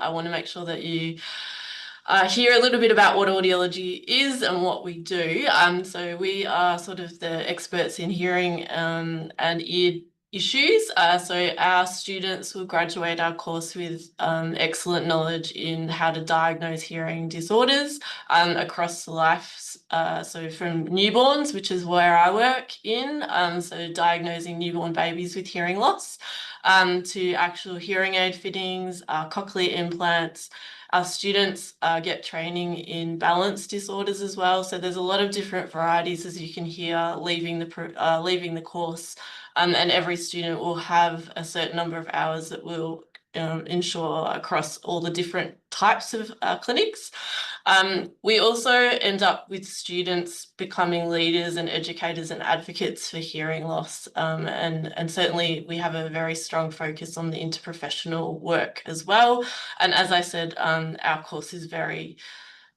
I want to make sure that you hear a little bit about what audiology is and what we do. So we are sort of the experts in hearing and ear issues. So our students will graduate our course with excellent knowledge in how to diagnose hearing disorders across life. So from newborns, which is where I work in, so diagnosing newborn babies with hearing loss, to actual hearing aid fittings, cochlear implants. Our students get training in balance disorders as well. So there's a lot of different varieties, as you can hear, leaving the course. And every student will have a certain number of hours that will ensure across all the different types of clinics. We also end up with students becoming leaders and educators and advocates for hearing loss. And certainly we have a very strong focus on the interprofessional work as well. And as I said, our course is very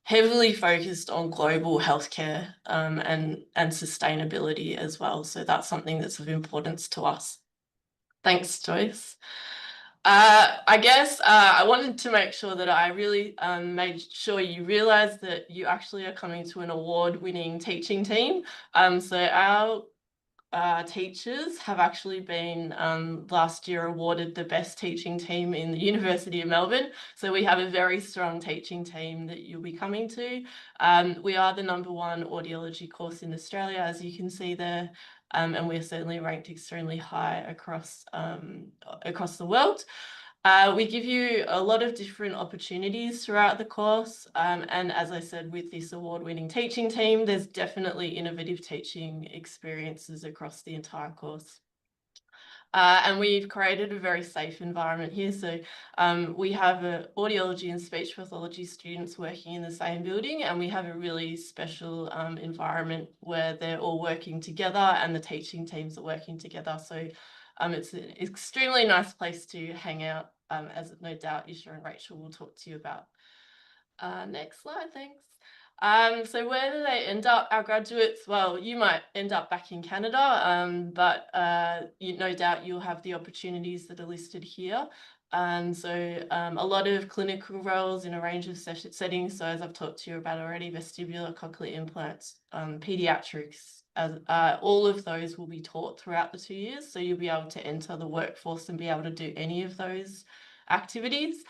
heavily focused on global healthcare and sustainability as well. So that's something that's of importance to us. Thanks, Joyce. I guess I wanted to make sure that I really made sure you realize that you actually are coming to an award-winning teaching team. So our teachers have actually been last year awarded the best teaching team in the University of Melbourne. So we have a very strong teaching team that you'll be coming to. We are the #1 audiology course in Australia, as you can see there. And we're certainly ranked extremely high across the world. We give you a lot of different opportunities throughout the course. And as I said, with this award-winning teaching team, there's definitely innovative teaching experiences across the entire course. And we've created a very safe environment here. So we have audiology and speech pathology students working in the same building, and we have a really special environment where they're all working together and the teaching teams are working together. So it's an extremely nice place to hang out, as no doubt Isha and Rachel will talk to you about. Next slide, thanks. So where do they end up, our graduates? Well, you might end up back in Canada, but no doubt you'll have the opportunities that are listed here. So a lot of clinical roles in a range of settings. So as I've talked to you about already, vestibular, cochlear implants, pediatrics, all of those will be taught throughout the 2 years. So you'll be able to enter the workforce and be able to do any of those activities.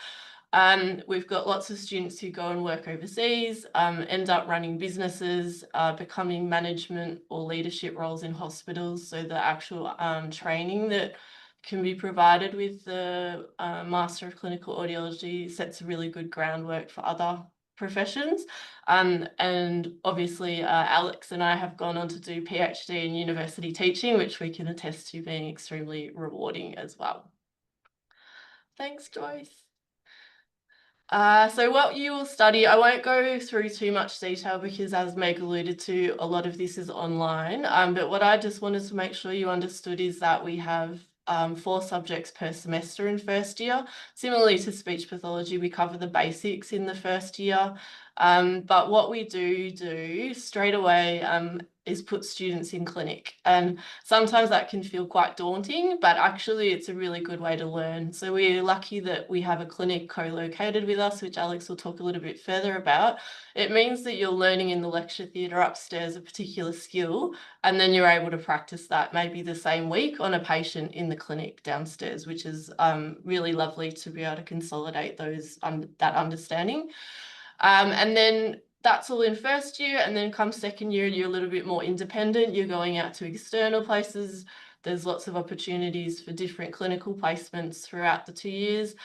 We've got lots of students who go and work overseas, end up running businesses, becoming management or leadership roles in hospitals. So the actual training that can be provided with the Master of Clinical Audiology sets a really good groundwork for other professions. And obviously Alex and I have gone on to do PhD in university teaching, which we can attest to being extremely rewarding as well. Thanks, Joyce. So what you will study, I won't go through too much detail because as Meg alluded to, a lot of this is online. But what I just wanted to make sure you understood is that we have 4 subjects per semester in first year. Similarly to speech pathology, we cover the basics in the first year. But what we do straight away is put students in clinic. And sometimes that can feel quite daunting, but actually it's a really good way to learn. So we're lucky that we have a clinic co-located with us, which Alex will talk a little bit further about. It means that you're learning in the lecture theatre upstairs a particular skill, and then you're able to practice that maybe the same week on a patient in the clinic downstairs, which is really lovely to be able to consolidate that understanding. And then that's all in first year, and then come second year, you're a little bit more independent. You're going out to external places. There's lots of opportunities for different clinical placements throughout the 2 years.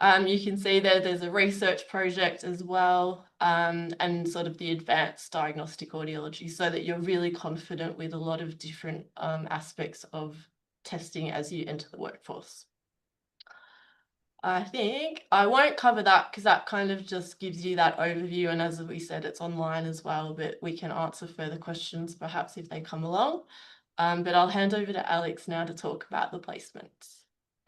You can see there's a research project as well, and sort of the advanced diagnostic audiology, so that you're really confident with a lot of different aspects of testing as you enter the workforce. I think I won't cover that because that kind of just gives you that overview. And as we said, it's online as well, but we can answer further questions perhaps if they come along. But I'll hand over to Alex now to talk about the placements.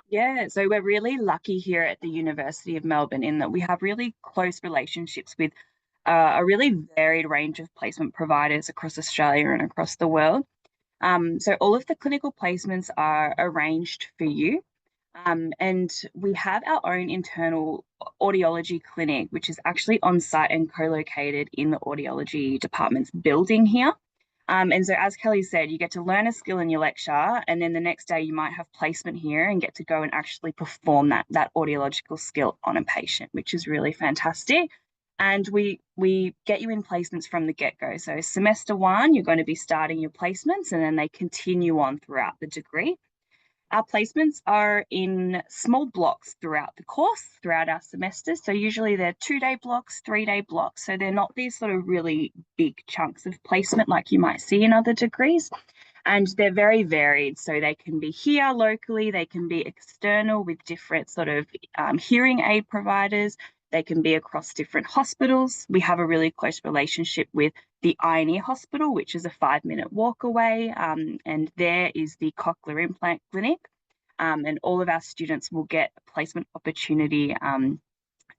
Yeah, so we're really lucky here at the University of Melbourne in that we have really close relationships with a really varied range of placement providers across Australia and across the world. So all of the clinical placements are arranged for you. And we have our own internal audiology clinic, which is actually on site and co-located in the audiology department's building here. And so, as Kelly said, you get to learn a skill in your lecture, and then the next day you might have placement here and get to go and actually perform that audiological skill on a patient, which is really fantastic. And we get you in placements from the get-go. So semester one, you're going to be starting your placements, and then they continue on throughout the degree. Our placements are in small blocks throughout the course, throughout our semesters. So usually they're 2-day blocks, 3-day blocks. So they're not these sort of really big chunks of placement like you might see in other degrees. And they're very varied. So they can be here locally, they can be external with different sort of hearing aid providers. They can be across different hospitals. We have a really close relationship with the Eye and Ear Hospital, which is a 5-minute walk away. And there is the Cochlear Implant Clinic. And all of our students will get a placement opportunity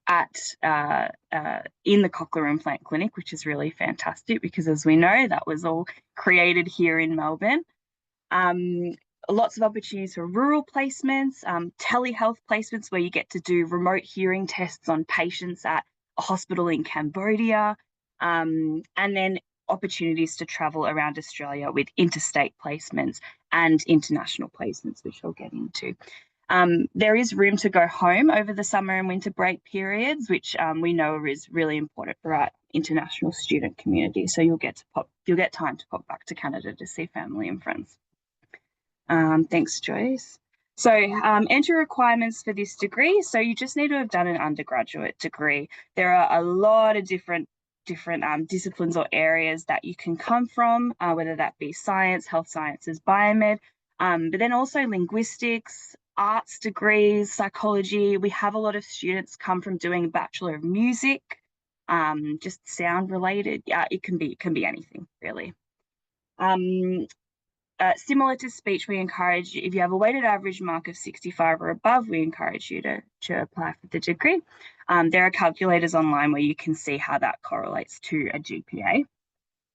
at in the Cochlear Implant Clinic, which is really fantastic because, as we know, that was all created here in Melbourne. Lots of opportunities for rural placements, telehealth placements where you get to do remote hearing tests on patients at a hospital in Cambodia, and then opportunities to travel around Australia with interstate placements and international placements, which I'll get into. There is room to go home over the summer and winter break periods, which we know is really important for our international student community. So you'll get time to pop back to Canada to see family and friends. Thanks, Joyce. So entry requirements for this degree. So you just need to have done an undergraduate degree. There are a lot of different disciplines or areas that you can come from, whether that be science, health sciences, biomed, but then also linguistics, arts degrees, psychology. We have a lot of students come from doing a Bachelor of Music, just sound related. Yeah, it can be anything really. Similar to speech, we encourage you, if you have a weighted average mark of 65 or above, we encourage you to apply for the degree. There are calculators online where you can see how that correlates to a GPA.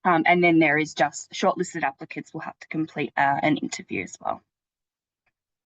And then there is just shortlisted applicants will have to complete an interview as well.